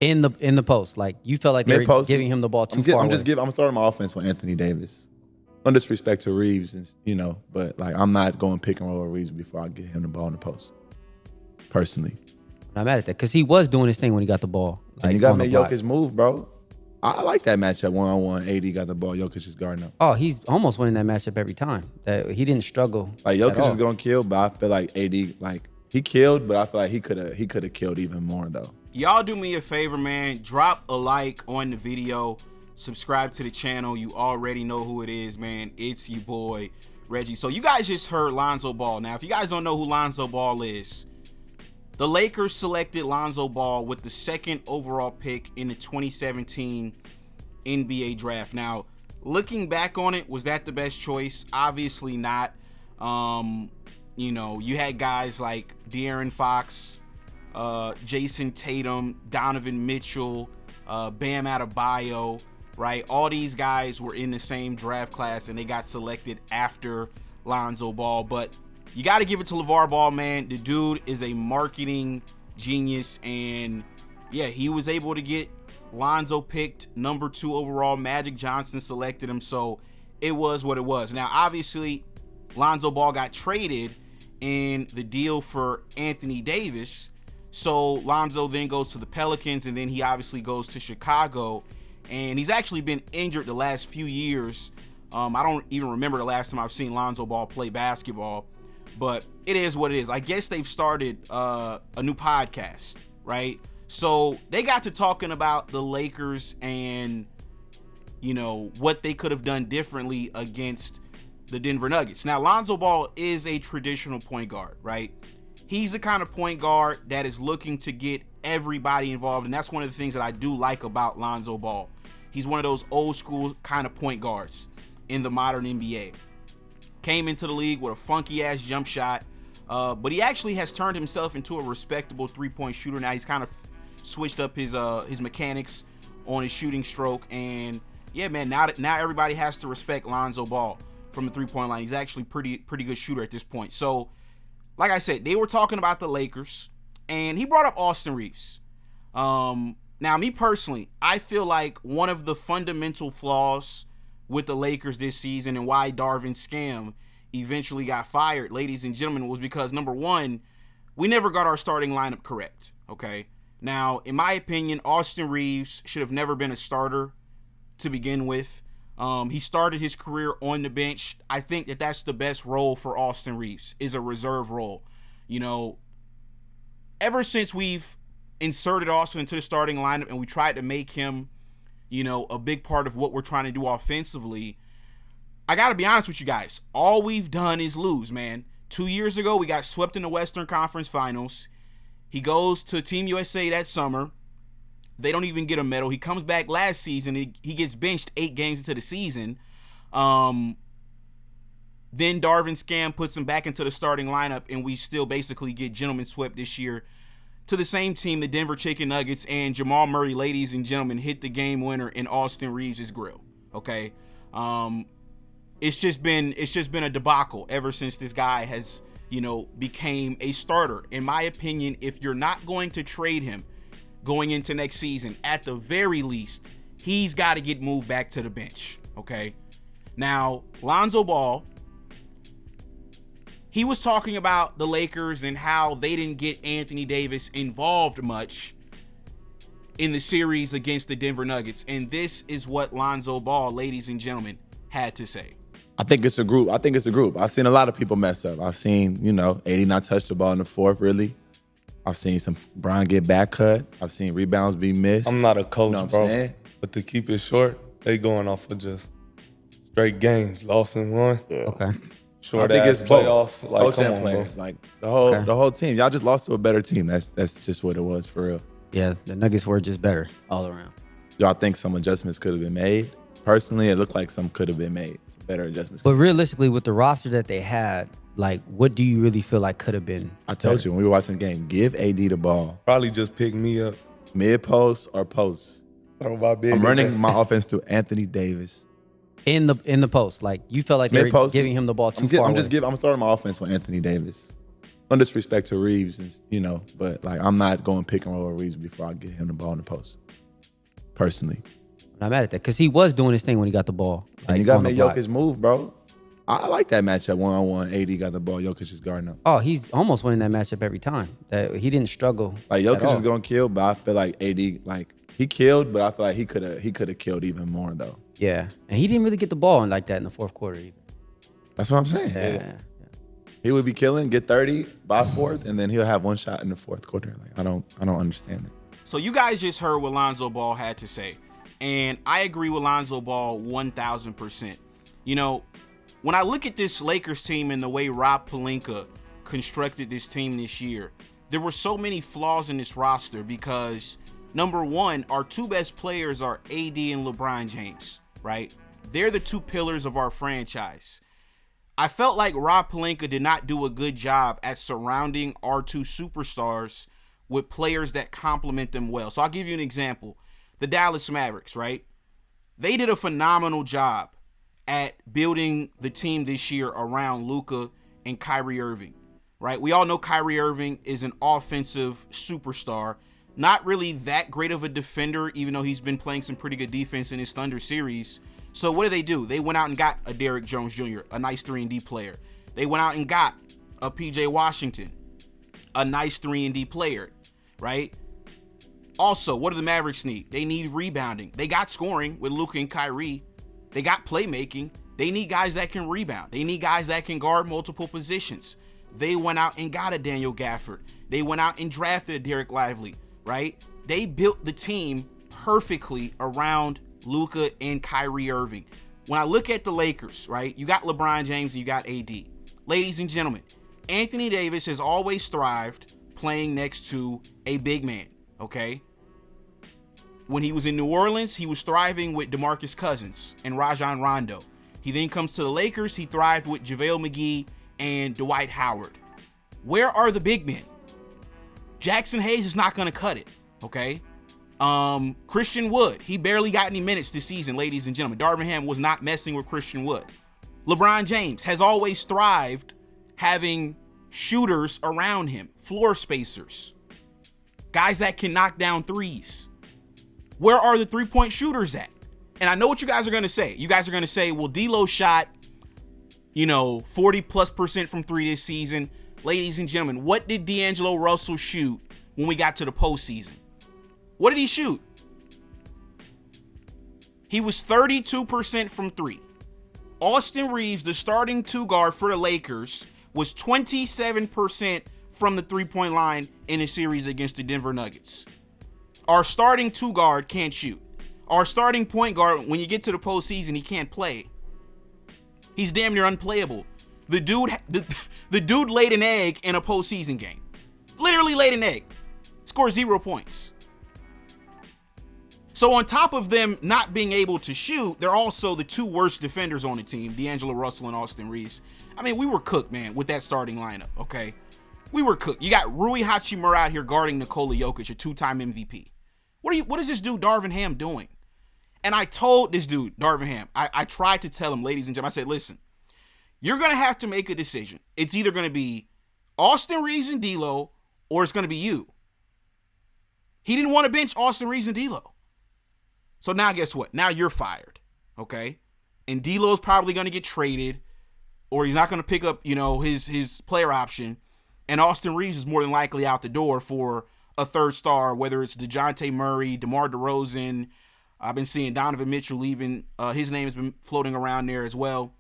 In the post, like you felt like they were giving him the ball too far. I'm starting my offense with Anthony Davis. No disrespect to Reaves, and but like I'm not going pick and roll with Reaves before I get him the ball in the post. Personally, I'm not mad at that because he was doing his thing when he got the ball. Like, and you got to make Jokic move, bro. I like that matchup 1-on-1. AD got the ball. Jokic is guarding up. Oh, he's almost winning that matchup every time. That he didn't struggle. Like Jokic is gonna kill, but I feel like AD he killed, but I feel like he could have killed even more though. Y'all do me a favor, man. Drop a like on the video. Subscribe to the channel. You already know who it is, man. It's your boy, Reggie. So you guys just heard Lonzo Ball. Now, if you guys don't know who Lonzo Ball is, the Lakers selected Lonzo Ball with the 2nd overall pick in the 2017 NBA draft. Now, looking back on it, was that the best choice? Obviously not. You had guys like De'Aaron Fox, Jason Tatum, Donovan Mitchell, Bam Adebayo, right? All these guys were in the same draft class and they got selected after Lonzo Ball. But you got to give it to LeVar Ball, man. The dude is a marketing genius, and yeah, he was able to get Lonzo picked number 2 overall. Magic Johnson selected him, so it was what it was. Now, obviously, Lonzo Ball got traded in the deal for Anthony Davis. So Lonzo then goes to the Pelicans, and then he obviously goes to Chicago, and he's actually been injured the last few years. I don't even remember the last time I've seen Lonzo Ball play basketball, but it is what it is. I guess they've started a new podcast, right? So they got to talking about the Lakers and, what they could have done differently against the Denver Nuggets. Now, Lonzo Ball is a traditional point guard, right? He's the kind of point guard that is looking to get everybody involved, and that's one of the things that I do like about Lonzo Ball. He's one of those old school kind of point guards in the modern NBA. Came into the league with a funky ass jump shot, but he actually has turned himself into a respectable 3-point shooter. Now he's kind of switched up his mechanics on his shooting stroke, and yeah, man, now everybody has to respect Lonzo Ball from the 3-point line. He's actually pretty good shooter at this point. So, like I said, they were talking about the Lakers, and he brought up Austin Reaves. Now, me personally, I feel like one of the fundamental flaws with the Lakers this season and why Darvin Ham eventually got fired, ladies and gentlemen, was because, number one, we never got our starting lineup correct, okay? Now, in my opinion, Austin Reaves should have never been a starter to begin with. He started his career on the bench. I think that that's the best role for Austin Reaves, is a reserve role. Ever since we've inserted Austin into the starting lineup and we tried to make him, a big part of what we're trying to do offensively, I got to be honest with you guys. All we've done is lose, man. 2 years ago, we got swept in the Western Conference Finals. He goes to Team USA that summer. They don't even get a medal. He comes back last season. He gets benched 8 games into the season. Then Darvin Ham puts him back into the starting lineup, and we still basically get gentlemen swept this year to the same team, the Denver Chicken Nuggets, and Jamal Murray, ladies and gentlemen, hit the game winner in Austin Reaves' grill. Okay, it's just been a debacle ever since this guy has became a starter. In my opinion, if you're not going to trade him going into next season, at the very least, he's got to get moved back to the bench. Okay, now Lonzo Ball, he was talking about the Lakers and how they didn't get Anthony Davis involved much in the series against the Denver Nuggets. And this is what Lonzo Ball, ladies and gentlemen, had to say. I think it's a group. I've seen a lot of people mess up. I've seen, AD not touch the ball in the fourth, really. I've seen some Bron get back cut. I've seen rebounds be missed. I'm not a coach, bro. Saying? But to keep it short, they going off of just straight games, lost and won. Yeah. Okay. Short I think it's playoffs. both. Like, Coach come and on, players. bro. Like the whole team. Y'all just lost to a better team. That's just what it was for real. Yeah, the Nuggets were just better all around. Y'all think some adjustments could have been made? Personally, it looked like some could have been made. Some better adjustments. But realistically, with the roster that they had, like, what do you really feel like could have been? I told you when we were watching the game, give AD the ball. Probably just pick me up. Mid post or post. Throw my big. I'm running my offense through Anthony Davis. In the post, like you felt like they were giving him the ball too far. I'm starting my offense with Anthony Davis. No disrespect to Reaves, but like I'm not going pick and roll with Reaves before I get him the ball in the post. Personally. I'm not mad at that because he was doing his thing when he got the ball. Like, and you got to make Jokic move, bro. I like that matchup one-on-one. AD got the ball. Jokic is guarding him. Oh, he's almost winning that matchup every time. That he didn't struggle. Like Jokic is going to kill, but I feel like AD, like he killed, but I feel like he could have killed even more though. Yeah, and he didn't really get the ball like that in the fourth quarter either. That's what I'm saying. Yeah. He would be killing, get 30 by fourth, and then he'll have one shot in the fourth quarter. Like I don't understand it. So you guys just heard what Lonzo Ball had to say. And I agree with Lonzo Ball 1,000%. When I look at this Lakers team and the way Rob Pelinka constructed this team this year, there were so many flaws in this roster because, number one, our two best players are AD and LeBron James, right? They're the two pillars of our franchise. I felt like Rob Pelinka did not do a good job at surrounding our two superstars with players that complement them well. So I'll give you an example. The Dallas Mavericks, right? They did a phenomenal job at building the team this year around Luka and Kyrie Irving, right? We all know Kyrie Irving is an offensive superstar, not really that great of a defender, even though he's been playing some pretty good defense in his Thunder series. So what do? They went out and got a Derrick Jones Jr., a nice 3-and-D player. They went out and got a PJ Washington, a nice 3-and-D player, right? Also, what do the Mavericks need? They need rebounding. They got scoring with Luka and Kyrie. They got playmaking. They need guys that can rebound. They need guys that can guard multiple positions. They went out and got a Daniel Gafford. They went out and drafted a Derek Lively, right? They built the team perfectly around Luka and Kyrie Irving. When I look at the Lakers, right, you got LeBron James and you got AD. Ladies and gentlemen, Anthony Davis has always thrived playing next to a big man, okay? When he was in New Orleans, he was thriving with DeMarcus Cousins and Rajon Rondo. He then comes to the Lakers. He thrived with JaVale McGee and Dwight Howard. Where are the big men? Jackson Hayes is not going to cut it, okay? Christian Wood, he barely got any minutes this season, ladies and gentlemen. Darvin Ham was not messing with Christian Wood. LeBron James has always thrived having shooters around him, floor spacers, guys that can knock down threes. Where are the three-point shooters at? And I know what you guys are going to say. You guys are going to say, well, D'Lo shot, 40+% from three this season. Ladies and gentlemen, what did D'Angelo Russell shoot when we got to the postseason? What did he shoot? He was 32% from three. Austin Reaves, the starting two guard for the Lakers, was 27% from the three-point line in a series against the Denver Nuggets. Our starting two guard can't shoot. Our starting point guard, when you get to the postseason, he can't play. He's damn near unplayable. The dude laid an egg in a postseason game. Literally laid an egg. Scored 0 points. So on top of them not being able to shoot, they're also the two worst defenders on the team, D'Angelo Russell and Austin Reaves. I mean, we were cooked, man, with that starting lineup, okay? We were cooked. You got Rui Hachimura out here guarding Nikola Jokic, a two-time MVP. What is this dude, Darvin Ham, doing? And I told this dude, Darvin Ham, I tried to tell him, ladies and gentlemen, I said, listen, you're going to have to make a decision. It's either going to be Austin Reaves and D'Lo, or it's going to be you. He didn't want to bench Austin Reaves and D'Lo. So now guess what? Now you're fired, okay? And D'Lo's probably going to get traded, or he's not going to pick up, his player option. And Austin Reaves is more than likely out the door for a third star, whether it's DeJounte Murray, DeMar DeRozan. I've been seeing Donovan Mitchell leaving. His name has been floating around there as well.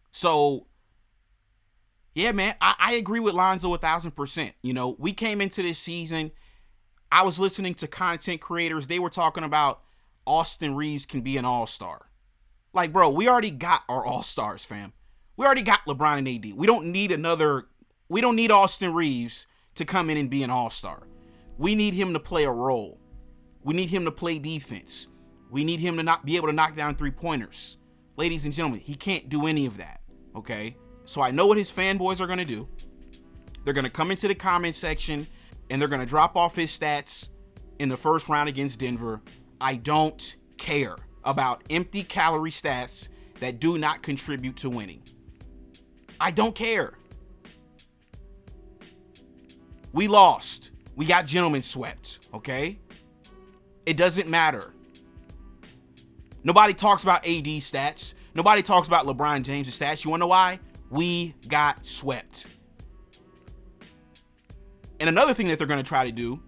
So, yeah, man, I agree with Lonzo 1,000%. We came into this season, I was listening to content creators. They were talking about Austin Reaves can be an all-star. Like, bro, we already got our all-stars, fam. We already got LeBron and AD. We don't need Austin Reaves to come in and be an all-star. We need him to play a role. We need him to play defense. We need him to not be able to knock down three-pointers. Ladies and gentlemen, he can't do any of that, okay? So I know what his fanboys are going to do. They're going to come into the comment section, and they're going to drop off his stats in the first round against Denver. I don't care about empty calorie stats that do not contribute to winning. I don't care. We lost. We got gentlemen swept, okay? It doesn't matter. Nobody talks about AD stats. Nobody talks about LeBron James' stats. You wanna know why? We got swept. And another thing that they're gonna try to do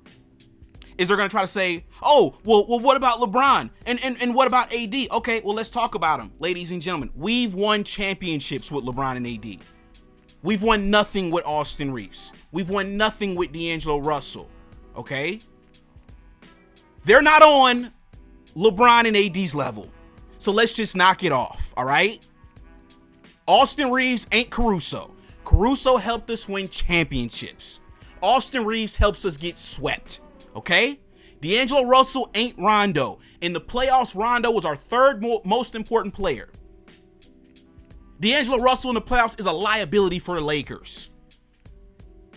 is they're gonna try to say, oh, well, what about LeBron? And what about AD? Okay, well, let's talk about them. Ladies and gentlemen, we've won championships with LeBron and AD. We've won nothing with Austin Reaves. We've won nothing with D'Angelo Russell, okay? They're not on LeBron and AD's level. So let's just knock it off, all right? Austin Reaves ain't Caruso. Caruso helped us win championships. Austin Reaves helps us get swept, okay? D'Angelo Russell ain't Rondo. In the playoffs, Rondo was our third most important player. D'Angelo Russell in the playoffs is a liability for the Lakers.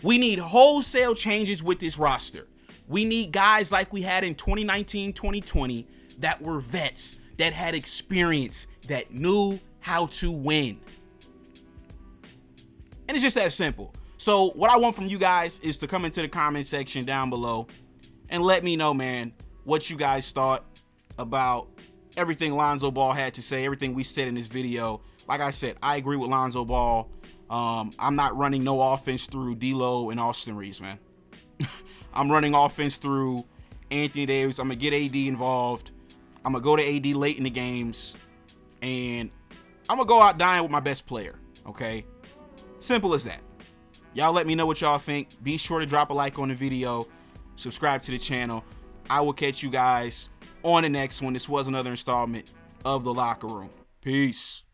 We need wholesale changes with this roster. We need guys like we had in 2019, 2020 that were vets, that had experience, that knew how to win. And it's just that simple. So what I want from you guys is to come into the comment section down below and let me know, man, what you guys thought about everything Lonzo Ball had to say, everything we said in this video. Like I said, I agree with Lonzo Ball. I'm not running no offense through D'Lo and Austin Reaves, man. I'm running offense through Anthony Davis. I'm going to get AD involved. I'm going to go to AD late in the games. And I'm going to go out dying with my best player, okay? Simple as that. Y'all let me know what y'all think. Be sure to drop a like on the video. Subscribe to the channel. I will catch you guys on the next one. This was another installment of The Locker Room. Peace.